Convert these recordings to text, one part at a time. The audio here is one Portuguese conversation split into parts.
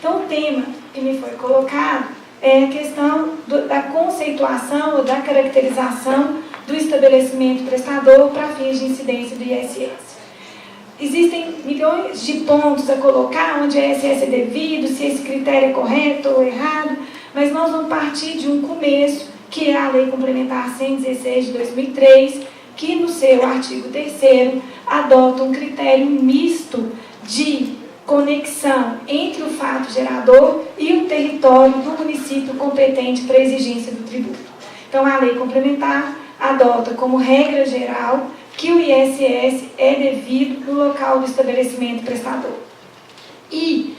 Então, o tema que me foi colocado é a questão da conceituação ou da caracterização do estabelecimento prestador para fins de incidência do ISS. Existem milhões de pontos a colocar onde a ISS é devido, se esse critério é correto ou errado, mas nós vamos partir de um começo, que é a Lei Complementar 116 de 2003, que no seu artigo 3º adota um critério misto de conexão entre o fato gerador e o território do município competente para a exigência do tributo. Então, a Lei Complementar adota como regra geral que o ISS é devido no local do estabelecimento prestador. E,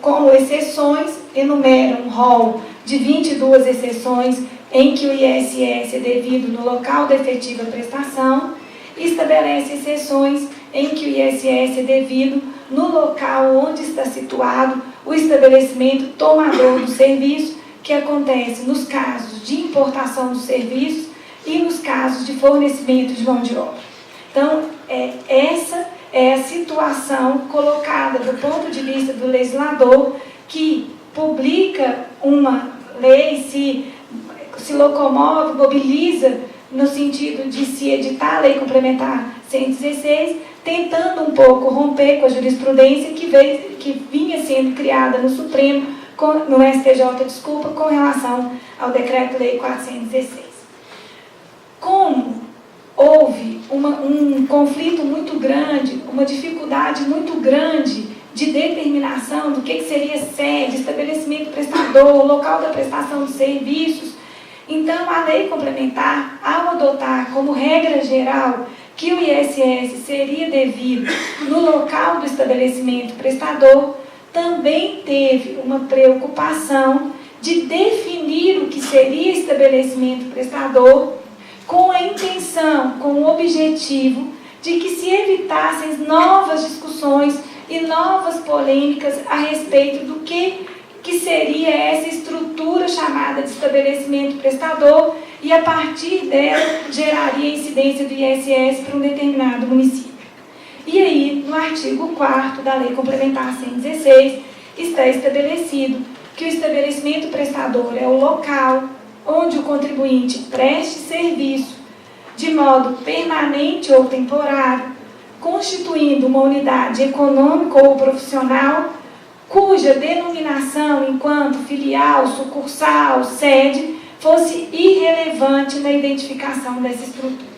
como exceções, enumera um rol de 22 exceções em que o ISS é devido no local da efetiva prestação e estabelece exceções em que o ISS é devido no local onde está situado o estabelecimento tomador do serviço, que acontece nos casos de importação dos serviços e nos casos de fornecimento de mão de obra. Então, essa é a situação colocada do ponto de vista do legislador que publica uma lei, se locomove, mobiliza no sentido de se editar a Lei Complementar 116, tentando um pouco romper com a jurisprudência que vinha sendo criada no Supremo, no STJ, desculpa, com relação ao Decreto-Lei 416. Como houve um conflito muito grande, uma dificuldade muito grande de determinação do que seria sede, estabelecimento prestador, local da prestação de serviços, então a Lei Complementar, ao adotar como regra geral que o ISS seria devido no local do estabelecimento prestador, também teve uma preocupação de definir o que seria estabelecimento prestador com a intenção, com o objetivo de que se evitassem novas discussões e novas polêmicas a respeito do que seria essa estrutura chamada de estabelecimento prestador e, a partir dela, geraria incidência do ISS para um determinado município. E aí, no artigo 4º da Lei Complementar 116, está estabelecido que o estabelecimento prestador é o local onde o contribuinte preste serviço de modo permanente ou temporário, constituindo uma unidade econômica ou profissional, cuja denominação enquanto filial, sucursal, sede, fosse irrelevante na identificação dessa estrutura.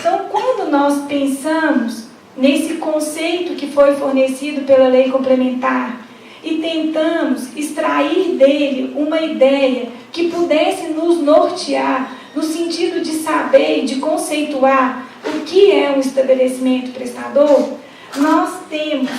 Então, quando nós pensamos nesse conceito que foi fornecido pela Lei Complementar e tentamos extrair dele uma ideia que pudesse nos nortear no sentido de saber e de conceituar o que é um estabelecimento prestador, nós temos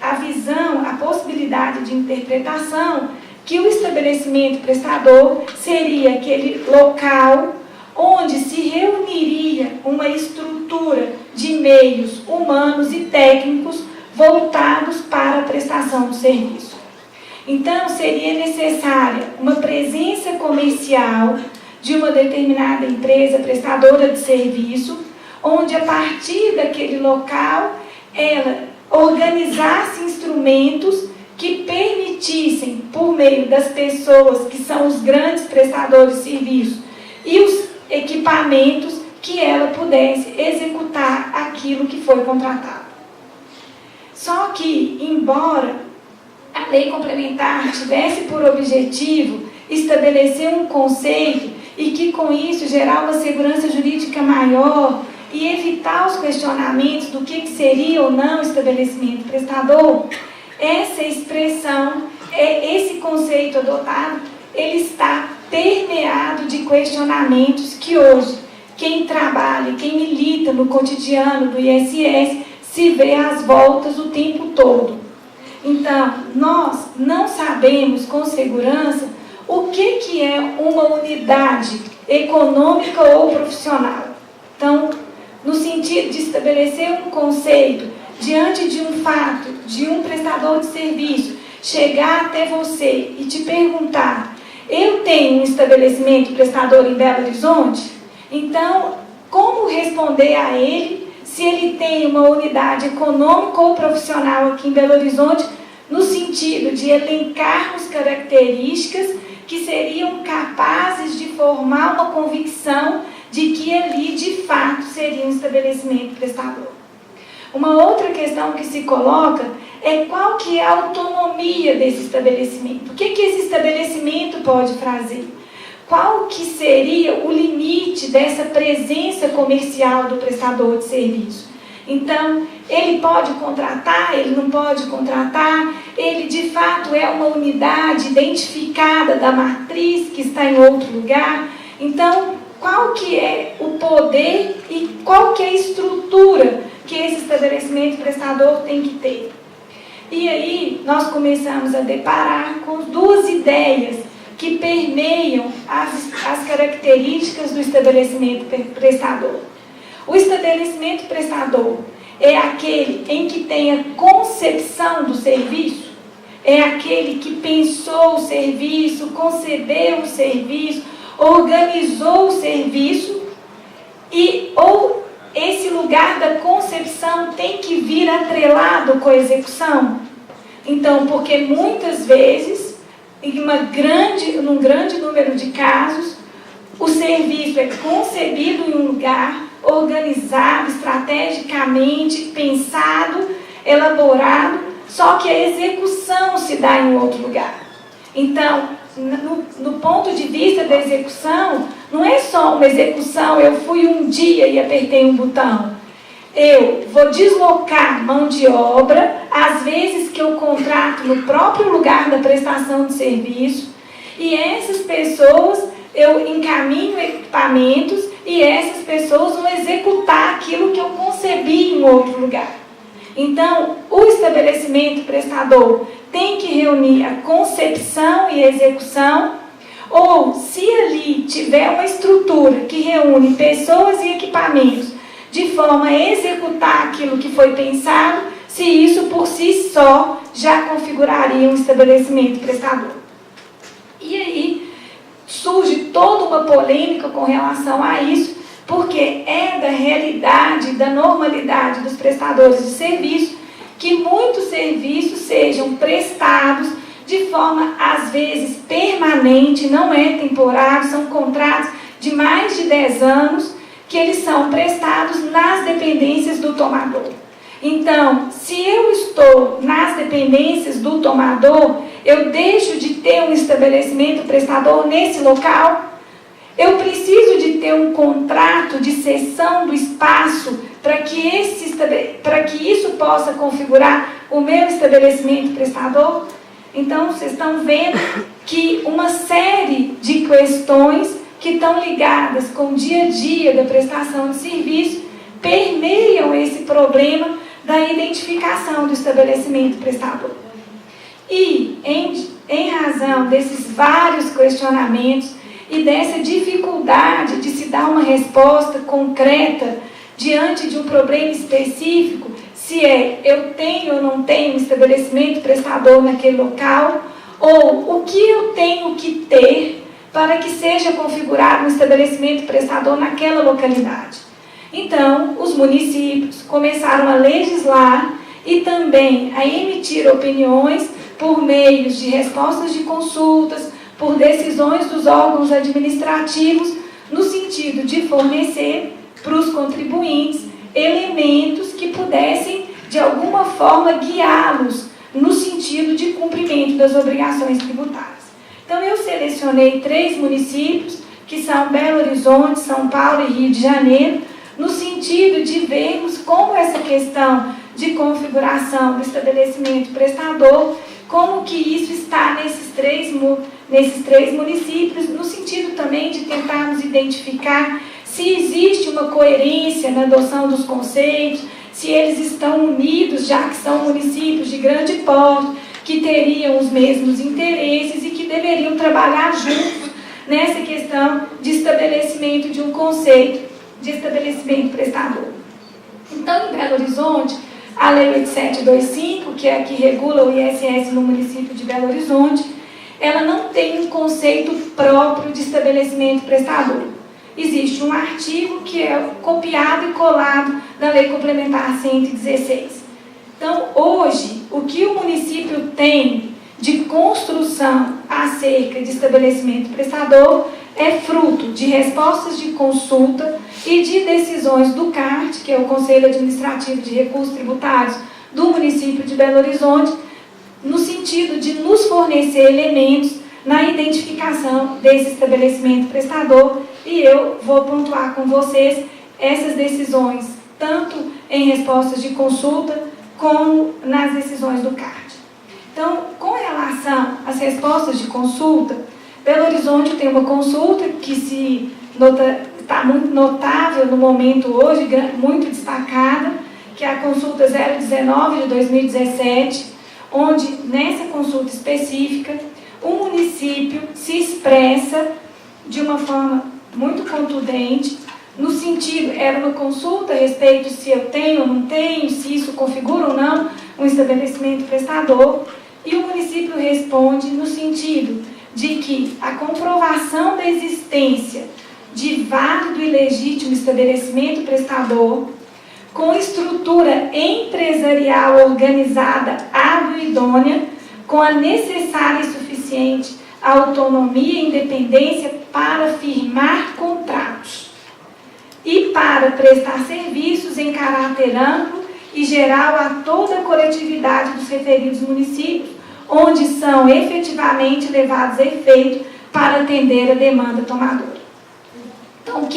a visão, a possibilidade de interpretação que o estabelecimento prestador seria aquele local onde se reuniria uma estrutura de meios humanos e técnicos voltados para a prestação do serviço. Então, seria necessária uma presença comercial de uma determinada empresa prestadora de serviço, onde, a partir daquele local, ela organizasse instrumentos que permitissem, por meio das pessoas que são os grandes prestadores de serviço e os equipamentos, que ela pudesse executar aquilo que foi contratado. Só que, embora a Lei Complementar tivesse por objetivo estabelecer um conceito e que com isso gerar uma segurança jurídica maior e evitar os questionamentos do que seria ou não estabelecimento prestador, essa expressão, esse conceito adotado, ele está permeado de questionamentos que hoje quem trabalha, quem milita no cotidiano do ISS, se vê às voltas o tempo todo. Então, nós não sabemos com segurança o que é uma unidade econômica ou profissional. Então, no sentido de estabelecer um conceito diante de um fato, de um prestador de serviço, chegar até você e te perguntar: eu tenho um estabelecimento prestador em Belo Horizonte? Então, como responder a ele se ele tem uma unidade econômica ou profissional aqui em Belo Horizonte, no sentido sentido de elencarmos características que seriam capazes de formar uma convicção de que ali, de fato, seria um estabelecimento prestador. Uma outra questão que se coloca é qual que é a autonomia desse estabelecimento. O que esse estabelecimento pode fazer? Qual que seria o limite dessa presença comercial do prestador de serviço? Então, ele pode contratar, ele não pode contratar, ele de fato é uma unidade identificada da matriz que está em outro lugar. Então, qual que é o poder e qual que é a estrutura que esse estabelecimento prestador tem que ter? E aí, nós começamos a deparar com duas ideias que permeiam as características do estabelecimento prestador. O estabelecimento prestador é aquele em que tem a concepção do serviço, é aquele que pensou o serviço, concebeu o serviço, organizou o serviço, ou esse lugar da concepção tem que vir atrelado com a execução. Então, porque muitas vezes, num grande número de casos, o serviço é concebido em um lugar, organizado, estrategicamente, pensado, elaborado, só que a execução se dá em outro lugar. Então, no ponto de vista da execução, não é só uma execução, eu fui um dia e apertei um botão. Eu vou deslocar mão de obra, às vezes que eu contrato no próprio lugar da prestação de serviço, e essas pessoas, eu encaminho equipamentos, e essas pessoas vão executar aquilo que eu concebi em outro lugar. Então, o estabelecimento prestador tem que reunir a concepção e a execução, ou se ali tiver uma estrutura que reúne pessoas e equipamentos de forma a executar aquilo que foi pensado, se isso por si só já configuraria um estabelecimento prestador. E aí surge toda uma polêmica com relação a isso, porque é da realidade, da normalidade dos prestadores de serviço que muitos serviços sejam prestados de forma, às vezes, permanente, não é temporário, são contratos de mais de 10 anos que eles são prestados nas dependências do tomador. Então, se eu estou nas dependências do tomador, eu deixo de ter um estabelecimento prestador nesse local? Eu preciso de ter um contrato de cessão do espaço para que isso possa configurar o meu estabelecimento prestador? Então, vocês estão vendo que uma série de questões que estão ligadas com o dia a dia da prestação de serviço permeiam esse problema da identificação do estabelecimento prestador. E, em razão desses vários questionamentos e dessa dificuldade de se dar uma resposta concreta diante de um problema específico, se eu tenho ou não tenho um estabelecimento prestador naquele local, ou o que eu tenho que ter para que seja configurado um estabelecimento prestador naquela localidade. Então, os municípios começaram a legislar e também a emitir opiniões por meios de respostas de consultas, por decisões dos órgãos administrativos, no sentido de fornecer para os contribuintes elementos que pudessem, de alguma forma, guiá-los no sentido de cumprimento das obrigações tributárias. Então, eu selecionei 3 municípios, que são Belo Horizonte, São Paulo e Rio de Janeiro, no sentido de vermos como essa questão de configuração do estabelecimento prestador, como que isso está nesses três municípios, no sentido também de tentarmos identificar se existe uma coerência na adoção dos conceitos, se eles estão unidos, já que são municípios de grande porte, que teriam os mesmos interesses e que deveriam trabalhar juntos nessa questão de estabelecimento de um conceito de estabelecimento prestador. Então, em Belo Horizonte, a Lei 8725, que é a que regula o ISS no município de Belo Horizonte, ela não tem um conceito próprio de estabelecimento prestador. Existe um artigo que é copiado e colado da Lei Complementar 116. Então, hoje, o que o município tem de construção acerca de estabelecimento prestador é fruto de respostas de consulta e de decisões do CART, que é o Conselho Administrativo de Recursos Tributários do município de Belo Horizonte, no sentido de nos fornecer elementos na identificação desse estabelecimento prestador, e eu vou pontuar com vocês essas decisões, tanto em respostas de consulta, como nas decisões do CART. Então, com relação às respostas de consulta, Belo Horizonte tem uma consulta que está muito notável no momento hoje, muito destacada, que é a consulta 019 de 2017, onde, nessa consulta específica, o município se expressa de uma forma muito contundente, no sentido, era uma consulta a respeito se eu tenho ou não tenho, se isso configura ou não um estabelecimento prestador, e o município responde no sentido de que a comprovação da existência de válido e legítimo estabelecimento prestador, com estrutura empresarial organizada hábil e idônea, com a necessária e suficiente autonomia e independência para firmar contratos e para prestar serviços em caráter amplo e geral a toda a coletividade dos referidos municípios, onde são efetivamente levados a efeito para atender a demanda tomadora. Então,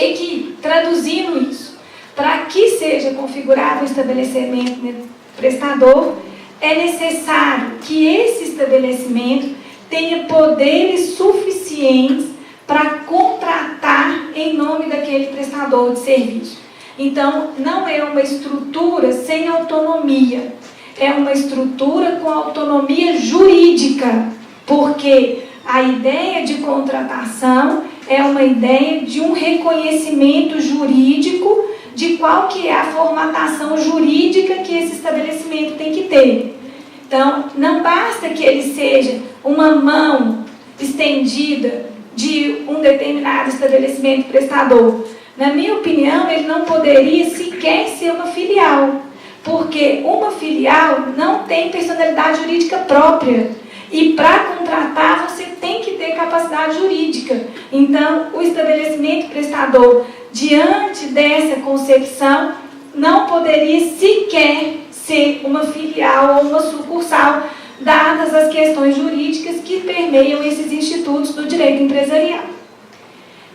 traduzindo isso, para que seja configurado o estabelecimento prestador, é necessário que esse estabelecimento tenha poderes suficientes para contratar em nome daquele prestador de serviço. Então, não é uma estrutura sem autonomia, é uma estrutura com autonomia jurídica, porque a ideia de contratação é uma ideia de um reconhecimento jurídico de qual que é a formatação jurídica que esse estabelecimento tem que ter. Então, não basta que ele seja uma mão estendida de um determinado estabelecimento prestador. Na minha opinião, ele não poderia sequer ser uma filial, porque uma filial não tem personalidade jurídica própria. E para contratar, você tem que ter capacidade jurídica. Então, o estabelecimento prestador, diante dessa concepção, não poderia sequer ser uma filial ou uma sucursal, dadas as questões jurídicas que permeiam esses institutos do direito empresarial.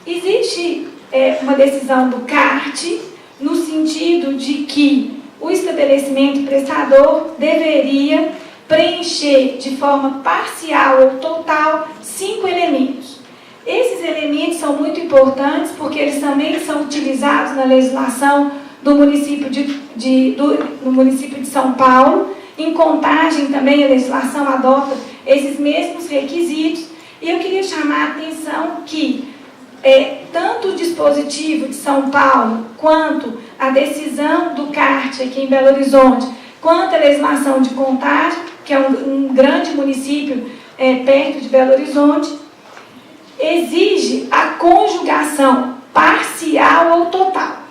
Existe uma decisão do CART, no sentido de que o estabelecimento prestador deveria preencher de forma parcial ou total 5 elementos. Esses elementos são muito importantes porque eles também são utilizados na legislação do município no município de São Paulo. Em Contagem também a legislação adota esses mesmos requisitos. E eu queria chamar a atenção que tanto o dispositivo de São Paulo, quanto a decisão do CART aqui em Belo Horizonte, quanto a legislação de Contagem, que é um grande município perto de Belo Horizonte, exige a conjugação parcial ou total.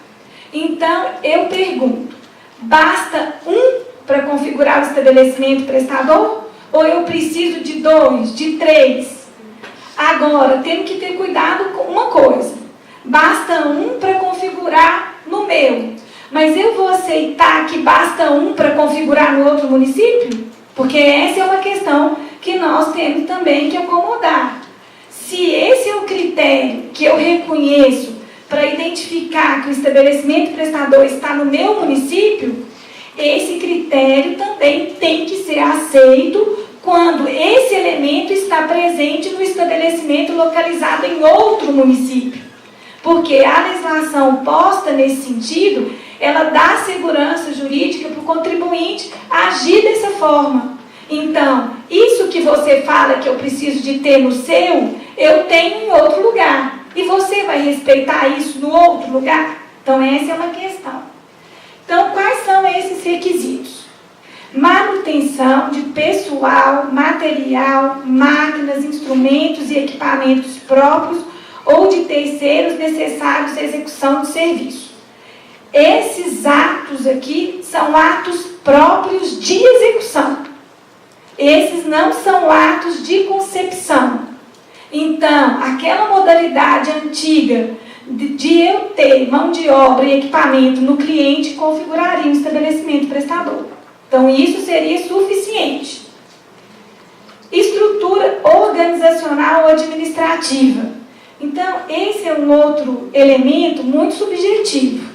Então, eu pergunto, basta um para configurar o estabelecimento prestador? Ou eu preciso de 2, de 3? Agora, temos que ter cuidado com uma coisa. Basta um para configurar no meu, mas eu vou aceitar que basta um para configurar no outro município? Porque essa é uma questão que nós temos também que acomodar. Se esse é o critério que eu reconheço para identificar que o estabelecimento prestador está no meu município, esse critério também tem que ser aceito quando esse elemento está presente no estabelecimento localizado em outro município. Porque a legislação posta nesse sentido, ela dá segurança jurídica para o contribuinte agir dessa forma. Então, isso que você fala que eu preciso de ter no seu, eu tenho em outro lugar. E você vai respeitar isso no outro lugar? Então, essa é uma questão. Então, quais são esses requisitos? Manutenção de pessoal, material, máquinas, instrumentos e equipamentos próprios ou de terceiros necessários à execução do serviço. Esses atos aqui são atos próprios de execução. Esses não são atos de concepção. Então, aquela modalidade antiga de eu ter mão de obra e equipamento no cliente configuraria um estabelecimento prestador. Então, isso seria suficiente. Estrutura organizacional ou administrativa. Então, esse é um outro elemento muito subjetivo.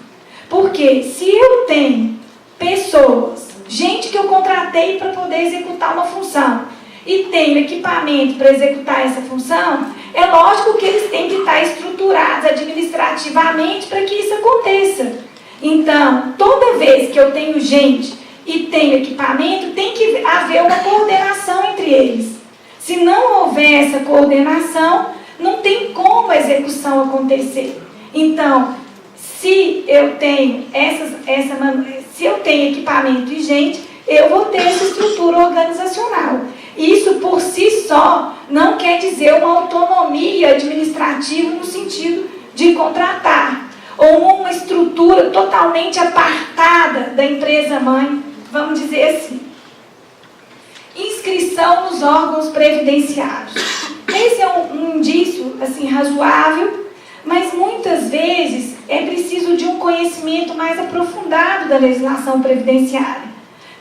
Porque se eu tenho pessoas, gente que eu contratei para poder executar uma função, e tenho equipamento para executar essa função, é lógico que eles têm que estar estruturados administrativamente para que isso aconteça. Então, toda vez que eu tenho gente e tenho equipamento, tem que haver uma coordenação entre eles. Se não houver essa coordenação, não tem como a execução acontecer. Então, se eu tenho se eu tenho equipamento e gente, eu vou ter essa estrutura organizacional. Isso por si só não quer dizer uma autonomia administrativa no sentido de contratar, ou uma estrutura totalmente apartada da empresa mãe, vamos dizer assim. Inscrição nos órgãos previdenciários. Esse é um indício assim, razoável, mas muitas vezes é preciso de um conhecimento mais aprofundado da legislação previdenciária.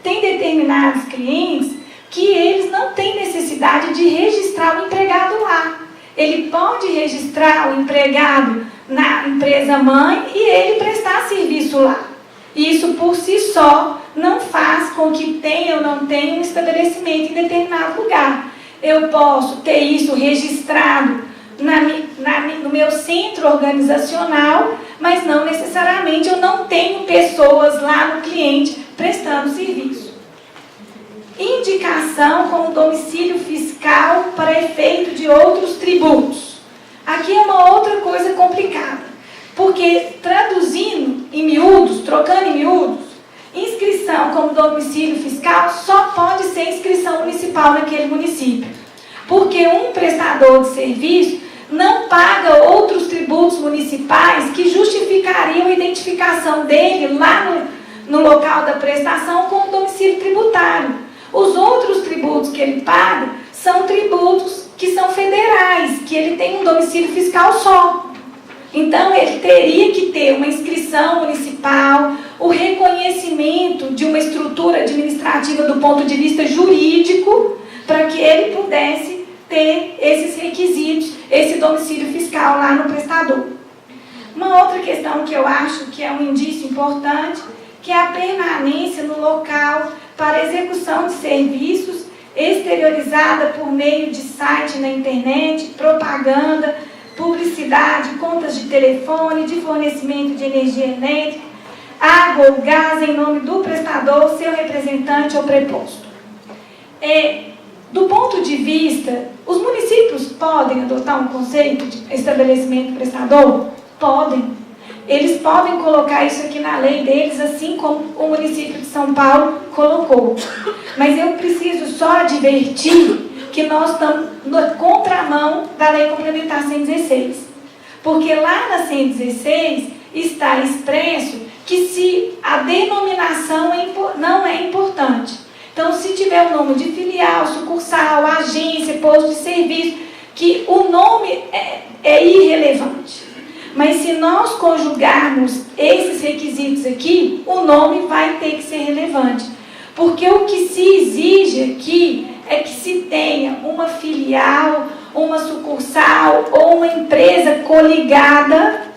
Tem determinados clientes que eles não têm necessidade de registrar o empregado lá. Ele pode registrar o empregado na empresa mãe e ele prestar serviço lá. Isso por si só não faz com que tenha ou não tenha um estabelecimento em determinado lugar. Eu posso ter isso registrado no meu centro organizacional, mas não necessariamente eu não tenho pessoas lá no cliente prestando serviço. Indicação como domicílio fiscal para efeito de outros tributos. Aqui é uma outra coisa complicada, porque traduzindo em miúdos, trocando em miúdos, inscrição como domicílio fiscal só pode ser inscrição municipal naquele município, porque um prestador de serviço não paga outros tributos municipais que justificariam a identificação dele lá no local da prestação como domicílio tributário. Os outros tributos que ele paga são tributos que são federais, que ele tem um domicílio fiscal só. Então, ele teria que ter uma inscrição municipal, o reconhecimento de uma estrutura administrativa do ponto de vista jurídico, para que ele pudesse ter esses requisitos, esse domicílio fiscal lá no prestador. Uma outra questão que eu acho que é um indício importante, que é a permanência no local para execução de serviços exteriorizada por meio de site na internet, propaganda, publicidade, contas de telefone, de fornecimento de energia elétrica, água ou gás em nome do prestador, seu representante ou preposto. Do ponto de vista, os municípios podem adotar um conceito de estabelecimento prestador? Podem. Eles podem colocar isso aqui na lei deles, assim como o município de São Paulo colocou. Mas eu preciso só advertir que nós estamos na contramão da Lei Complementar 116. Porque lá na 116 está expresso que se a denominação não é importante. Então, se tiver o nome de filial, sucursal, agência, posto de serviço, que o nome é irrelevante. Mas se nós conjugarmos esses requisitos aqui, o nome vai ter que ser relevante. Porque o que se exige aqui é que se tenha uma filial, uma sucursal ou uma empresa coligada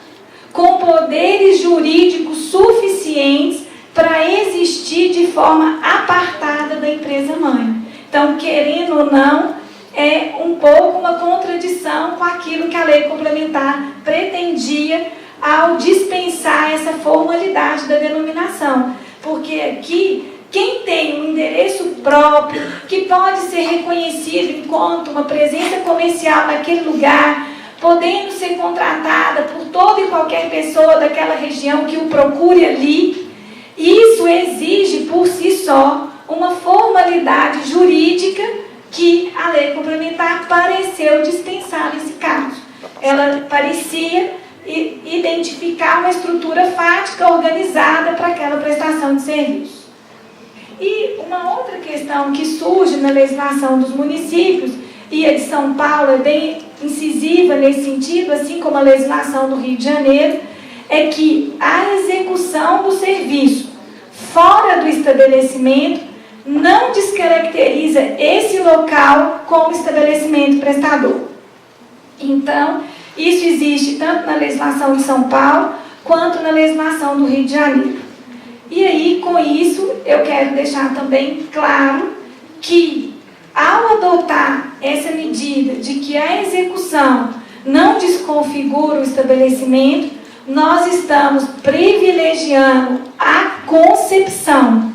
com poderes jurídicos suficientes para existir de forma apartada da empresa-mãe. Então, querendo ou não, é um pouco uma contradição com aquilo que a lei complementar pretendia ao dispensar essa formalidade da denominação. Porque aqui, quem tem um endereço próprio, que pode ser reconhecido enquanto uma presença comercial naquele lugar, podendo ser contratada por toda e qualquer pessoa daquela região que o procure ali, isso exige por si só uma formalidade jurídica que a lei complementar pareceu dispensar nesse caso. Ela parecia identificar uma estrutura fática organizada para aquela prestação de serviço. E uma outra questão que surge na legislação dos municípios, e a de São Paulo é bem incisiva nesse sentido, assim como a legislação do Rio de Janeiro, é que a execução do serviço fora do estabelecimento não descaracteriza esse local como estabelecimento prestador. Então, isso existe tanto na legislação de São Paulo quanto na legislação do Rio de Janeiro. E aí, com isso, eu quero deixar também claro que, ao adotar essa medida de que a execução não desconfigura o estabelecimento, nós estamos privilegiando a concepção.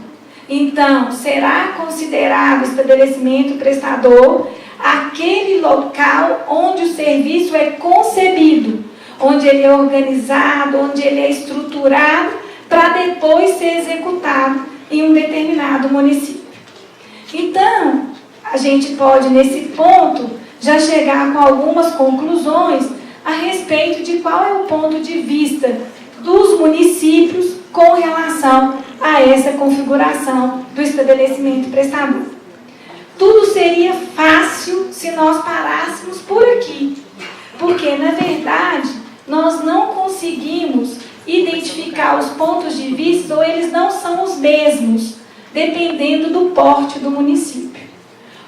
Então, será considerado estabelecimento prestador aquele local onde o serviço é concebido, onde ele é organizado, onde ele é estruturado, para depois ser executado em um determinado município. Então, a gente pode, nesse ponto, já chegar com algumas conclusões a respeito de qual é o ponto de vista dos municípios com relação a essa configuração do estabelecimento prestador. Tudo seria fácil se nós parássemos por aqui, porque, na verdade, nós não conseguimos identificar os pontos de vista ou eles não são os mesmos, dependendo do porte do município.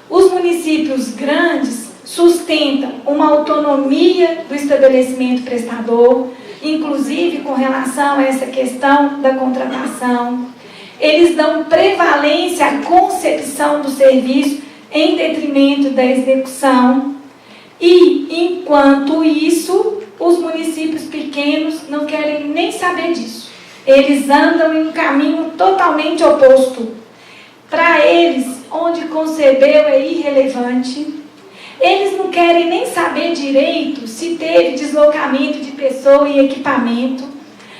Os municípios grandes sustentam uma autonomia do estabelecimento prestador, inclusive com relação a essa questão da contratação. Eles dão prevalência à concepção do serviço em detrimento da execução. E, enquanto isso, os municípios pequenos não querem nem saber disso. Eles andam em um caminho totalmente oposto. Para eles, onde concebeu é irrelevante. Eles não querem nem saber direito se teve deslocamento de pessoa e equipamento.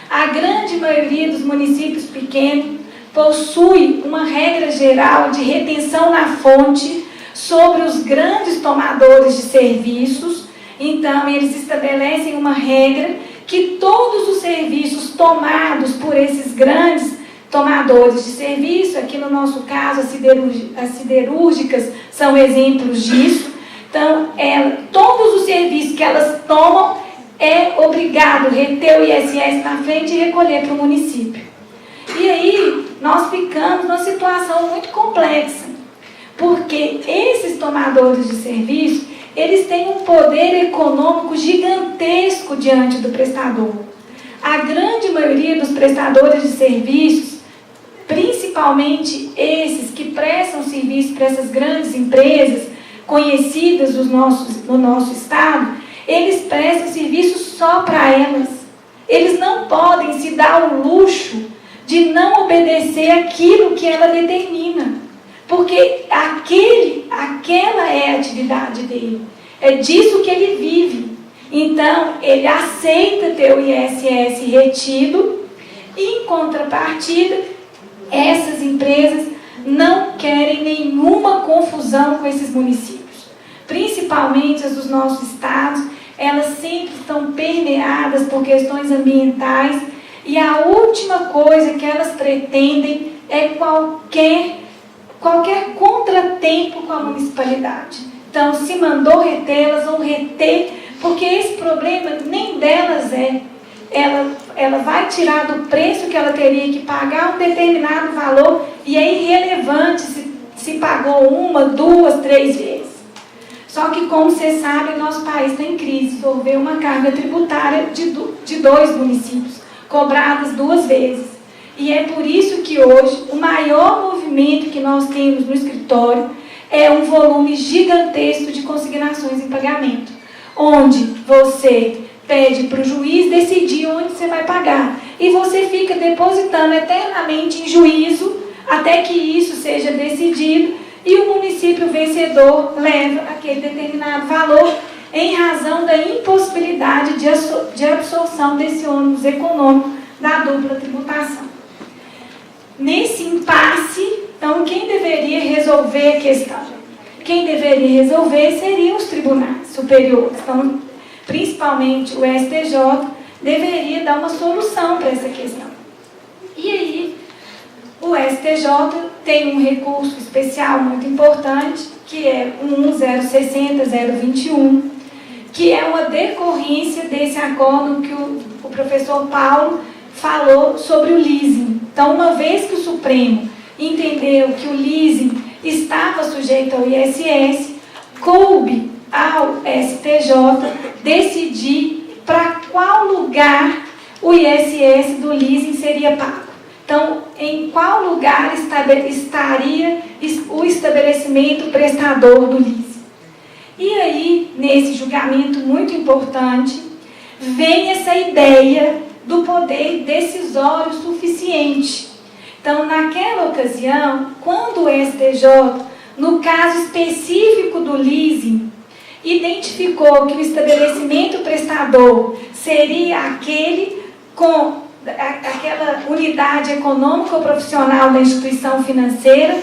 A grande maioria dos municípios pequenos possui uma regra geral de retenção na fonte sobre os grandes tomadores de serviços. Então, eles estabelecem uma regra que todos os serviços tomados por esses grandes tomadores de serviço, aqui no nosso caso as siderúrgicas são exemplos disso. Então, todos os serviços que elas tomam é obrigado reter o ISS na frente e recolher para o município. E aí, nós ficamos numa situação muito complexa, porque esses tomadores de serviço, eles têm um poder econômico gigantesco diante do prestador. A grande maioria dos prestadores de serviços, principalmente esses que prestam serviço para essas grandes empresas conhecidas no nosso estado, eles prestam serviço só para elas. Eles não podem se dar o luxo de não obedecer aquilo que ela determina, porque aquela é a atividade dele, é disso que ele vive. Então, ele aceita ter o ISS retido e, em contrapartida, essas empresas não querem nenhuma confusão com esses municípios, principalmente as dos nossos estados. Elas sempre estão permeadas por questões ambientais e a última coisa que elas pretendem é qualquer contratempo com a municipalidade. Então, se mandou reter, elas vão reter, porque esse problema nem delas é. Ela vai tirar do preço que ela teria que pagar um determinado valor e é irrelevante se pagou 1, 2, 3 vezes. Só que, como vocês sabem, nosso país está em crise. Houve uma carga tributária de 2 municípios, cobradas 2 vezes. E é por isso que hoje o maior movimento que nós temos no escritório é um volume gigantesco de consignações em pagamento, onde você pede para o juiz decidir onde você vai pagar. E você fica depositando eternamente em juízo até que isso seja decidido e o município vencedor leva aquele determinado valor em razão da impossibilidade de absorção desse ônus econômico da dupla tributação. Nesse impasse, então, quem deveria resolver a questão? Quem deveria resolver seriam os tribunais superiores. Então, principalmente o STJ, deveria dar uma solução para essa questão. E aí, o o STJ tem um recurso especial muito importante, que é o 1060021, que é uma decorrência desse acordo que o professor Paulo falou sobre o leasing. Então, uma vez que o Supremo entendeu que o leasing estava sujeito ao ISS, coube ao STJ decidir para qual lugar o ISS do leasing seria pago. Então, em qual lugar estaria o estabelecimento prestador do leasing? E aí, nesse julgamento muito importante, vem essa ideia do poder decisório suficiente. Então, naquela ocasião, quando o STJ, no caso específico do leasing, identificou que o estabelecimento prestador seria aquele com aquela unidade econômico-profissional da instituição financeira,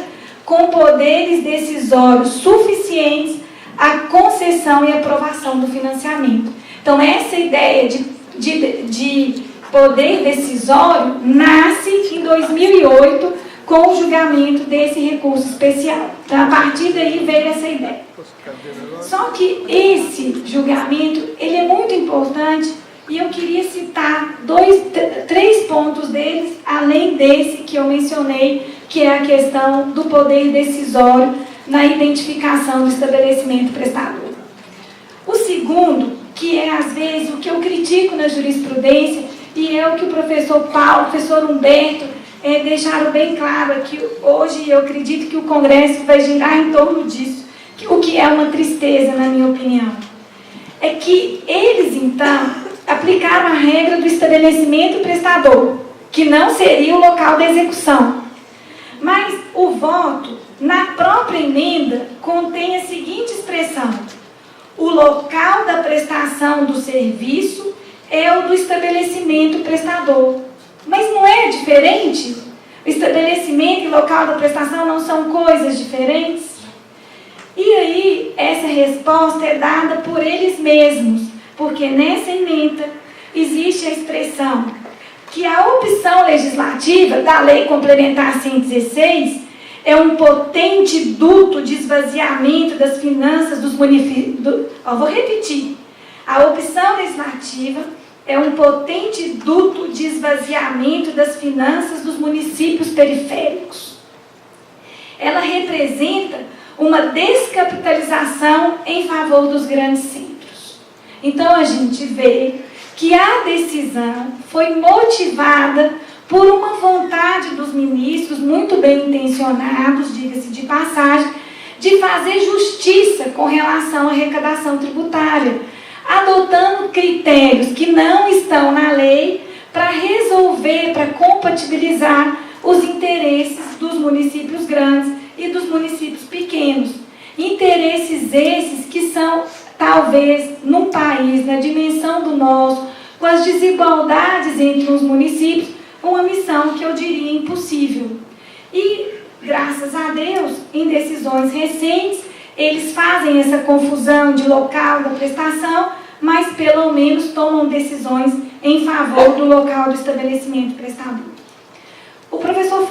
com poderes decisórios suficientes à concessão e aprovação do financiamento. Então, essa ideia de poder decisório nasce em 2008 com o julgamento desse recurso especial. Então, a partir daí veio essa ideia. Só que esse julgamento, ele é muito importante e eu queria citar três pontos deles, além desse que eu mencionei, que é a questão do poder decisório na identificação do estabelecimento prestador. O segundo, que é às vezes o que eu critico na jurisprudência, e é o que o professor Paulo, o professor Humberto deixaram bem claro aqui hoje, e eu acredito que o Congresso vai girar em torno disso, o que é uma tristeza, na minha opinião, é que eles, então, aplicaram a regra do estabelecimento prestador, que não seria o local da execução. Mas o voto, na própria emenda, contém a seguinte expressão: o local da prestação do serviço é o do estabelecimento prestador. Mas não é diferente? O estabelecimento e o local da prestação não são coisas diferentes? E aí, essa resposta é dada por eles mesmos, porque nessa emenda existe a expressão que a opção legislativa da Lei Complementar 116 é um potente duto de esvaziamento das finanças dos municípios. Vou repetir. A opção legislativa é um potente duto de esvaziamento das finanças dos municípios periféricos. Ela representa uma descapitalização em favor dos grandes centros. Então, a gente vê que a decisão foi motivada por uma vontade dos ministros, muito bem intencionados, diga-se de passagem, de fazer justiça com relação à arrecadação tributária, adotando critérios que não estão na lei para resolver, para compatibilizar os interesses dos municípios grandes e dos municípios pequenos. Interesses esses que são, talvez, num país, na dimensão do nosso, com as desigualdades entre os municípios, uma missão que eu diria impossível. E, graças a Deus, em decisões recentes, eles fazem essa confusão de local da prestação, mas pelo menos tomam decisões em favor do local do estabelecimento prestador. O professor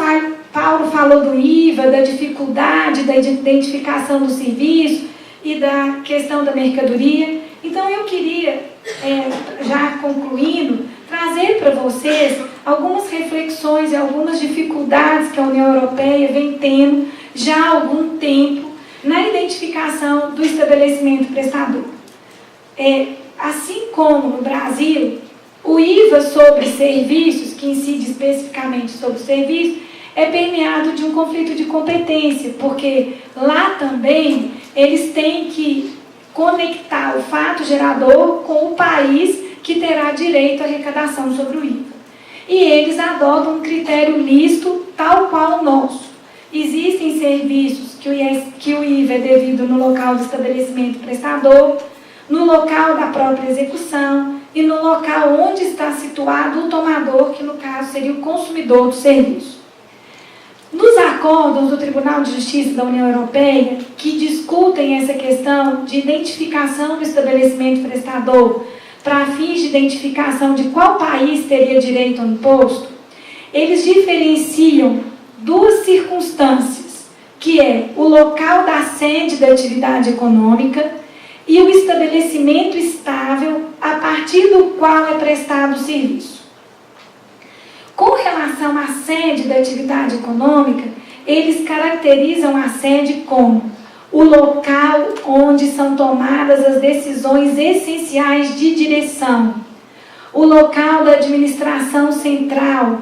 Paulo falou do IVA, da dificuldade da identificação do serviço e da questão da mercadoria. Então, eu queria, já concluindo, trazer para vocês algumas reflexões e algumas dificuldades que a União Europeia vem tendo já há algum tempo na identificação do estabelecimento prestador. Assim como no Brasil, o IVA sobre serviços, que incide especificamente sobre o serviço, é permeado de um conflito de competência, porque lá também eles têm que conectar o fato gerador com o país que terá direito à arrecadação sobre o IVA. E eles adotam um critério misto tal qual o nosso. Existem serviços que o IVA é devido no local do estabelecimento prestador, no local da própria execução e no local onde está situado o tomador, que no caso seria o consumidor do serviço. Nos acordos do Tribunal de Justiça da União Europeia, que discutem essa questão de identificação do estabelecimento prestador para fins de identificação de qual país teria direito ao imposto, eles diferenciam duas circunstâncias, que é o local da sede da atividade econômica e o estabelecimento estável a partir do qual é prestado o serviço. Com relação à sede da atividade econômica, eles caracterizam a sede como o local onde são tomadas as decisões essenciais de direção, o local da administração central,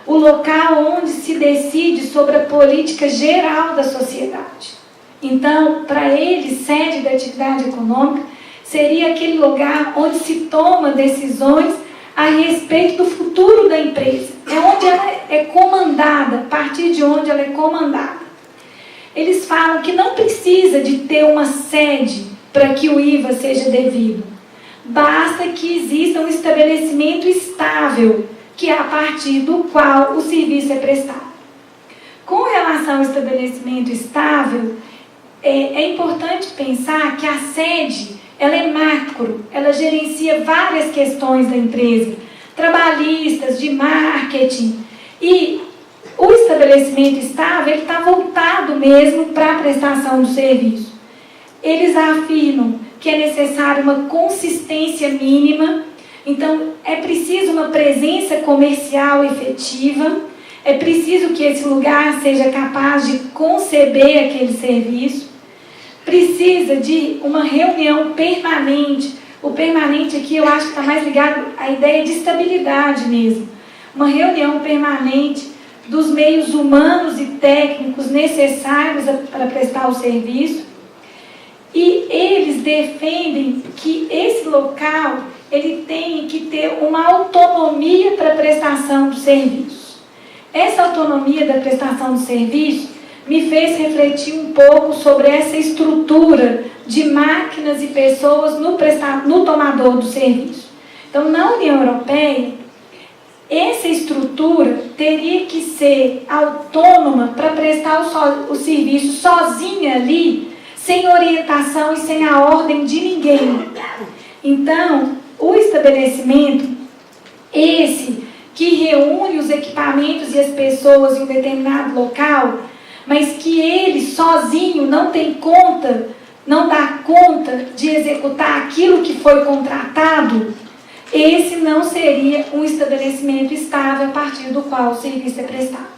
o local onde se decide sobre a política geral da sociedade. Então, para eles, sede da atividade econômica seria aquele lugar onde se toma decisões a respeito do futuro da empresa. É onde ela é comandada, a partir de onde ela é comandada. Eles falam que não precisa de ter uma sede para que o IVA seja devido. Basta que exista um estabelecimento estável, que é a partir do qual o serviço é prestado. Com relação ao estabelecimento estável, é importante pensar que a sede, ela é macro, ela gerencia várias questões da empresa, trabalhistas, de marketing, e o estabelecimento estável está voltado mesmo para a prestação do serviço. Eles afirmam que é necessária uma consistência mínima, então é preciso uma presença comercial efetiva, é preciso que esse lugar seja capaz de conceber aquele serviço, precisa de uma reunião permanente. O permanente aqui eu acho que está mais ligado à ideia de estabilidade mesmo. Uma reunião permanente dos meios humanos e técnicos necessários para prestar o serviço. E eles defendem que esse local ele tem que ter uma autonomia para a prestação do serviço. Essa autonomia da prestação do serviço me fez refletir um pouco sobre essa estrutura de máquinas e pessoas no tomador do serviço. Então, na União Europeia, essa estrutura teria que ser autônoma para prestar o serviço sozinha ali, sem orientação e sem a ordem de ninguém. Então, o estabelecimento, esse que reúne os equipamentos e as pessoas em um determinado local, mas que ele sozinho não dá conta de executar aquilo que foi contratado, esse não seria um estabelecimento estável a partir do qual o serviço é prestado.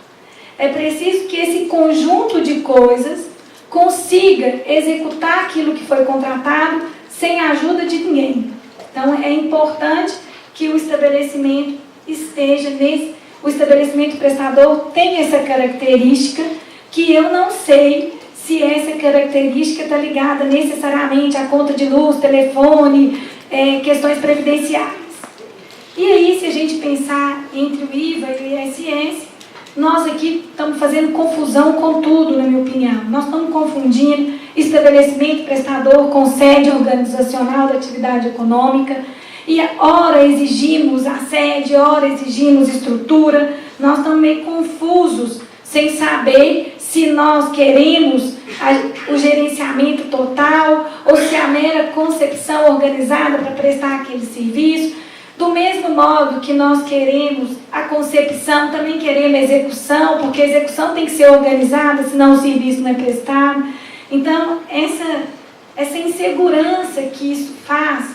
É preciso que esse conjunto de coisas consiga executar aquilo que foi contratado sem a ajuda de ninguém. Então, é importante que o estabelecimento esteja nesse... O estabelecimento prestador tem essa característica que eu não sei se essa característica está ligada necessariamente à conta de luz, telefone, questões previdenciárias. E aí, se a gente pensar entre o IVA e o ISS, nós aqui estamos fazendo confusão com tudo, na minha opinião. Nós estamos confundindo estabelecimento prestador com sede organizacional da atividade econômica, e ora exigimos a sede, ora exigimos estrutura. Nós estamos meio confusos, sem saber se nós queremos o gerenciamento total ou se a mera concepção organizada para prestar aquele serviço. Do mesmo modo que nós queremos a concepção, também queremos a execução, porque a execução tem que ser organizada, senão o serviço não é prestado. Então, essa insegurança que isso faz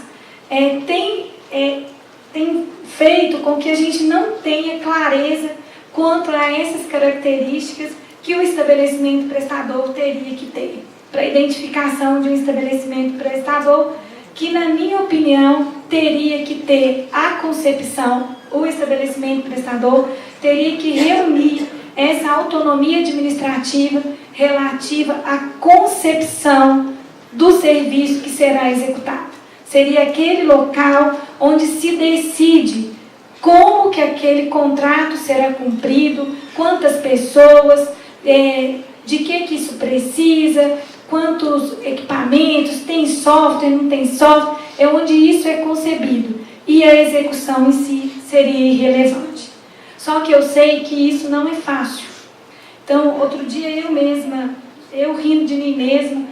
tem feito com que a gente não tenha clareza quanto a essas características que o estabelecimento prestador teria que ter para a identificação de um estabelecimento prestador, que, na minha opinião, teria que ter a concepção, o estabelecimento prestador teria que reunir essa autonomia administrativa relativa à concepção do serviço que será executado. Seria aquele local onde se decide como que aquele contrato será cumprido, quantas pessoas, de que isso precisa, quantos equipamentos, tem software, não tem software, é onde isso é concebido. E a execução em si seria irrelevante. Só que eu sei que isso não é fácil. Então, outro dia eu rindo de mim mesma,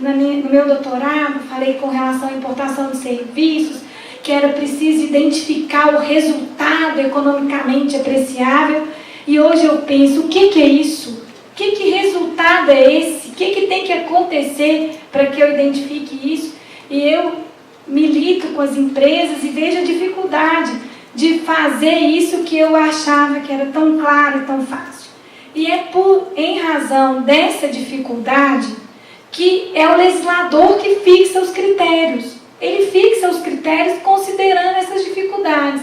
no meu doutorado, falei com relação à importação de serviços, que era preciso identificar o resultado economicamente apreciável, E hoje eu penso, o que é isso? Que resultado é esse? O que tem que acontecer para que eu identifique isso? E eu milito com as empresas e vejo a dificuldade de fazer isso que eu achava que era tão claro e tão fácil. E é em razão dessa dificuldade que é o legislador que fixa os critérios. Ele fixa os critérios considerando essas dificuldades.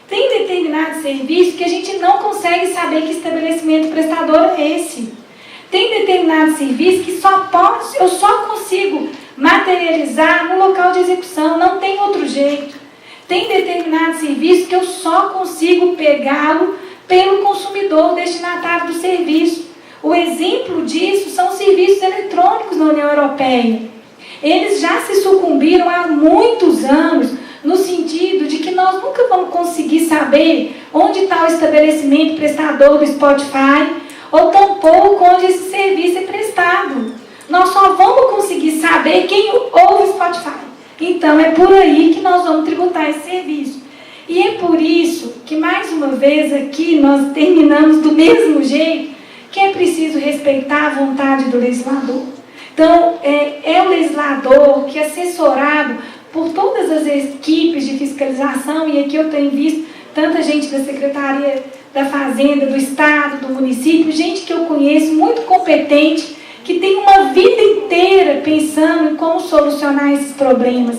Tem determinado serviço que a gente não consegue saber que estabelecimento prestador é esse. Tem determinado serviço que eu só consigo materializar no local de execução, não tem outro jeito. Tem determinado serviço que eu só consigo pegá-lo pelo consumidor, destinatário do serviço. O exemplo disso são os serviços eletrônicos na União Europeia. Eles já se sucumbiram há muitos anos, no sentido de que nós nunca vamos conseguir saber onde está o estabelecimento prestador do Spotify, ou tampouco onde esse serviço é prestado. Nós só vamos conseguir saber quem ouve o Spotify. Então, é por aí que nós vamos tributar esse serviço. E é por isso que, mais uma vez, aqui nós terminamos do mesmo jeito, que é preciso respeitar a vontade do legislador. Então, é o legislador que, assessorado por todas as equipes de fiscalização, e aqui eu tenho visto tanta gente da Secretaria da Fazenda, do Estado, do município, gente que eu conheço, muito competente, que tem uma vida inteira pensando em como solucionar esses problemas.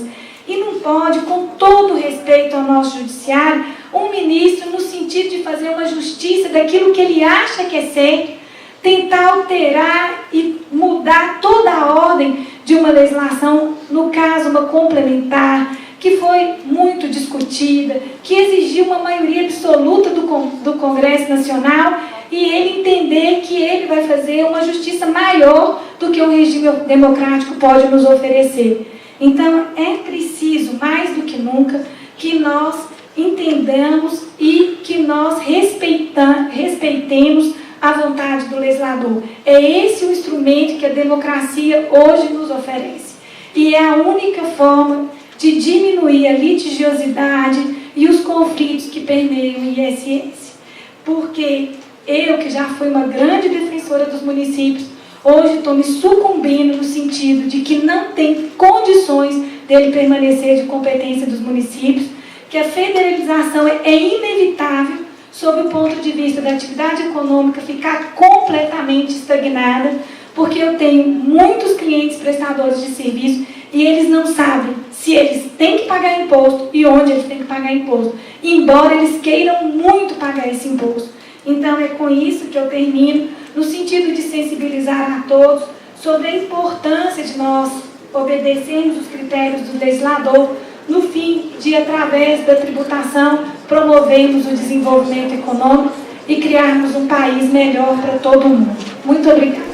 E não pode, com todo respeito ao nosso judiciário, um ministro, no sentido de fazer uma justiça daquilo que ele acha que é certo, tentar alterar e mudar toda a ordem de uma legislação, no caso, uma complementar, que foi muito discutida, que exigiu uma maioria absoluta do Congresso Nacional, e ele entender que ele vai fazer uma justiça maior do que o regime democrático pode nos oferecer. Então, é preciso, mais do que nunca, que nós entendamos e que nós respeitemos a vontade do legislador. É esse o instrumento que a democracia hoje nos oferece. E é a única forma de diminuir a litigiosidade e os conflitos que permeiam o ISS. Porque eu, que já fui uma grande defensora dos municípios, hoje estou me sucumbindo no sentido de que não tem condições dele permanecer de competência dos municípios, que a federalização é inevitável sob o ponto de vista da atividade econômica ficar completamente estagnada, porque eu tenho muitos clientes prestadores de serviço e eles não sabem se eles têm que pagar imposto e onde eles têm que pagar imposto, embora eles queiram muito pagar esse imposto. Então, é com isso que eu termino, no sentido de sensibilizar a todos sobre a importância de nós obedecermos os critérios do legislador, no fim de, através da tributação, promovermos o desenvolvimento econômico e criarmos um país melhor para todo mundo. Muito obrigada.